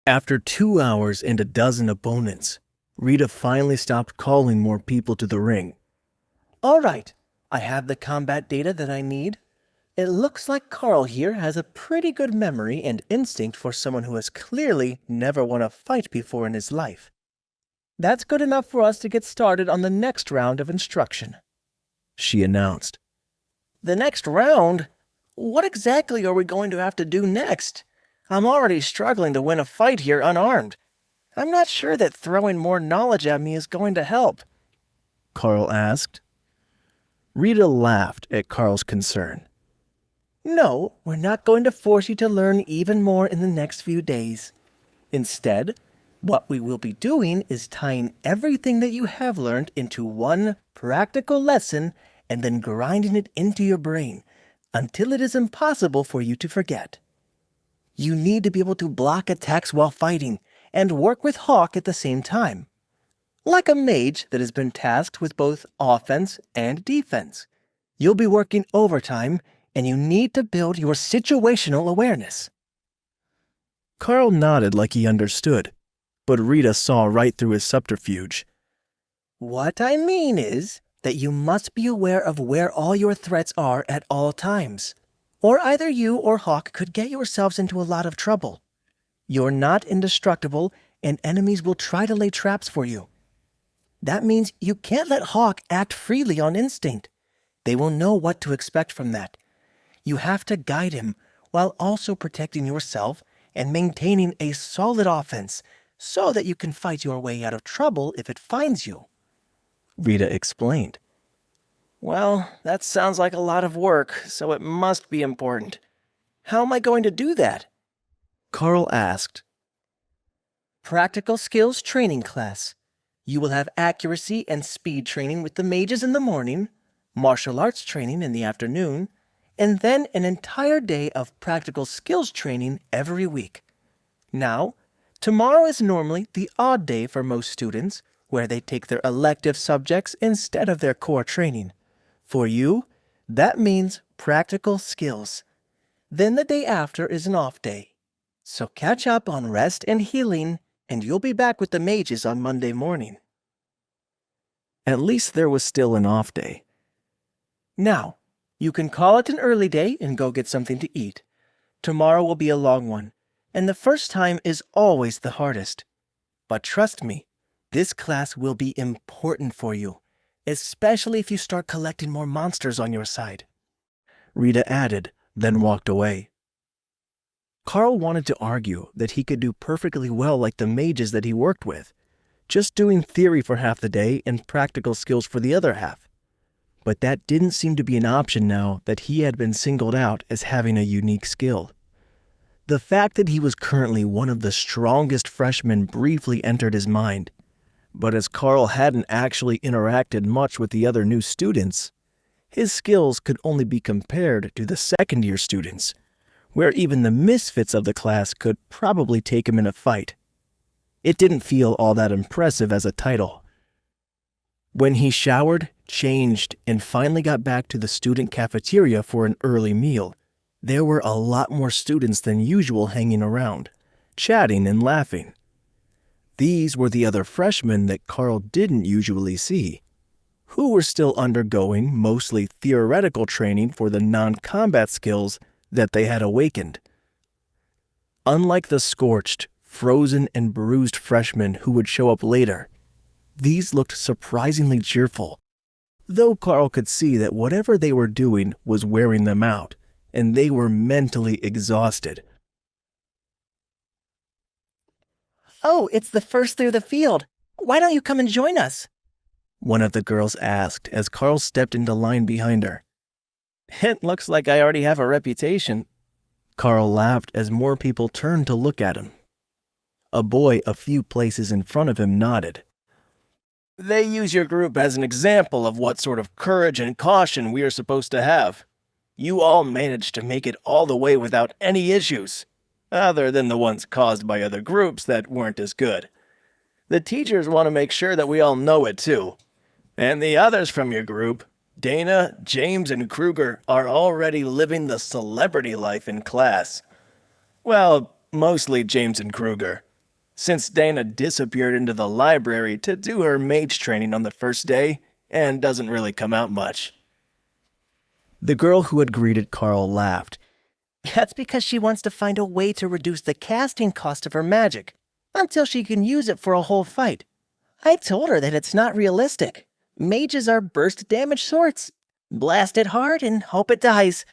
After 2 hours and a dozen opponents, Rita finally stopped calling more people to the ring. All right, I have the combat data that I need. It looks like Karl here has a pretty good memory and instinct for someone who has clearly never won a fight before in his life. That's good enough for us to get started on the next round of instruction, She announced. The next round? What exactly are we going to have to do next? I'm already struggling to win a fight here unarmed. I'm not sure that throwing more knowledge at me is going to help, Karl asked. Rita laughed at Karl's concern. No, we're not going to force you to learn even more in the next few days. Instead, what we will be doing is tying everything that you have learned into one practical lesson and then grinding it into your brain until it is impossible for you to forget. You need to be able to block attacks while fighting and work with Hawk at the same time. Like a mage that has been tasked with both offense and defense. You'll be working overtime, and you need to build your situational awareness. Karl nodded like he understood, but Rita saw right through his subterfuge. What I mean is that you must be aware of where all your threats are at all times, or either you or Hawk could get yourselves into a lot of trouble. You're not indestructible, and enemies will try to lay traps for you. That means you can't let Hawk act freely on instinct. They will know what to expect from that. You have to guide him while also protecting yourself and maintaining a solid offense so that you can fight your way out of trouble if it finds you, Rita explained. Well, that sounds like a lot of work, so it must be important. How am I going to do that? Karl asked. Practical skills training class. You will have accuracy and speed training with the mages in the morning, martial arts training in the afternoon, and then an entire day of practical skills training every week. Now, tomorrow is normally the odd day for most students, where they take their elective subjects instead of their core training. For you, that means practical skills. Then the day after is an off day. So catch up on rest and healing, and you'll be back with the mages on Monday morning. At least there was still an off day. Now, you can call it an early day and go get something to eat. Tomorrow will be a long one, and the first time is always the hardest. But trust me, this class will be important for you, especially if you start collecting more monsters on your side, Rita added, then walked away. Karl wanted to argue that he could do perfectly well like the mages that he worked with, just doing theory for half the day and practical skills for the other half. But that didn't seem to be an option now that he had been singled out as having a unique skill. The fact that he was currently one of the strongest freshmen briefly entered his mind, but as Karl hadn't actually interacted much with the other new students, his skills could only be compared to the second-year students, where even the misfits of the class could probably take him in a fight. It didn't feel all that impressive as a title. When he showered, changed, and finally got back to the student cafeteria for an early meal, there were a lot more students than usual hanging around, chatting and laughing. These were the other freshmen that Karl didn't usually see, who were still undergoing mostly theoretical training for the non-combat skills that they had awakened. Unlike the scorched, frozen, and bruised freshmen who would show up later, these looked surprisingly cheerful, though Karl could see that whatever they were doing was wearing them out, and they were mentally exhausted. Oh, it's the first through the field. Why don't you come and join us? One of the girls asked as Karl stepped into line behind her. It looks like I already have a reputation. Karl laughed as more people turned to look at him. A boy a few places in front of him nodded. They use your group as an example of what sort of courage and caution we are supposed to have. You all managed to make it all the way without any issues, other than the ones caused by other groups that weren't as good. The teachers want to make sure that we all know it too. And the others from your group, Dana, James, and Kruger, are already living the celebrity life in class. Well, mostly James and Kruger. since Dana disappeared into the library to do her mage training on the first day and doesn't really come out much. The girl who had greeted Karl laughed. That's because she wants to find a way to reduce the casting cost of her magic until she can use it for a whole fight. I told her that it's not realistic. Mages are burst damage sorts. Blast it hard and hope it dies.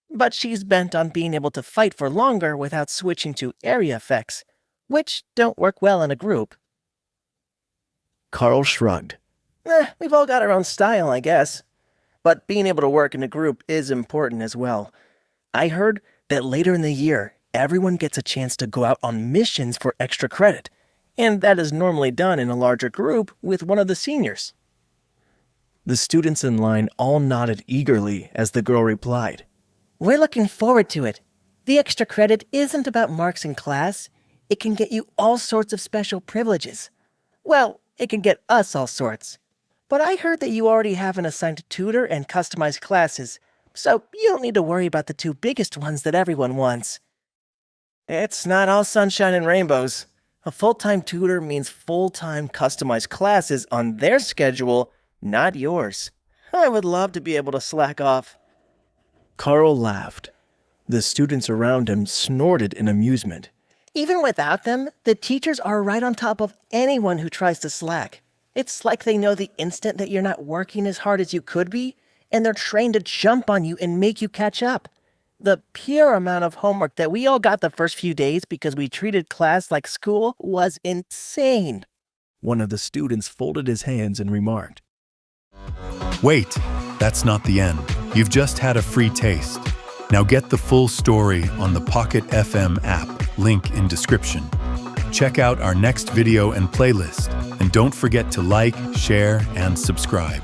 But she's bent on being able to fight for longer without switching to area effects, which don't work well in a group. Karl shrugged. We've all got our own style, I guess. But being able to work in a group is important as well. I heard that later in the year, everyone gets a chance to go out on missions for extra credit, and that is normally done in a larger group with one of the seniors. The students in line all nodded eagerly as the girl replied. We're looking forward to it. The extra credit isn't about marks in class. It can get you all sorts of special privileges. Well, it can get us all sorts. But I heard that you already have an assigned tutor and customized classes, so you don't need to worry about the two biggest ones that everyone wants. It's not all sunshine and rainbows. A full-time tutor means full-time customized classes on their schedule, not yours. I would love to be able to slack off. Karl laughed. The students around him snorted in amusement. Even without them, the teachers are right on top of anyone who tries to slack. It's like they know the instant that you're not working as hard as you could be, and they're trained to jump on you and make you catch up. The pure amount of homework that we all got the first few days because we treated class like school was insane. One of the students folded his hands and remarked. Wait, that's not the end. You've just had a free taste. Now get the full story on the Pocket FM app, link in description. Check out our next video and playlist, and don't forget to like, share, and subscribe.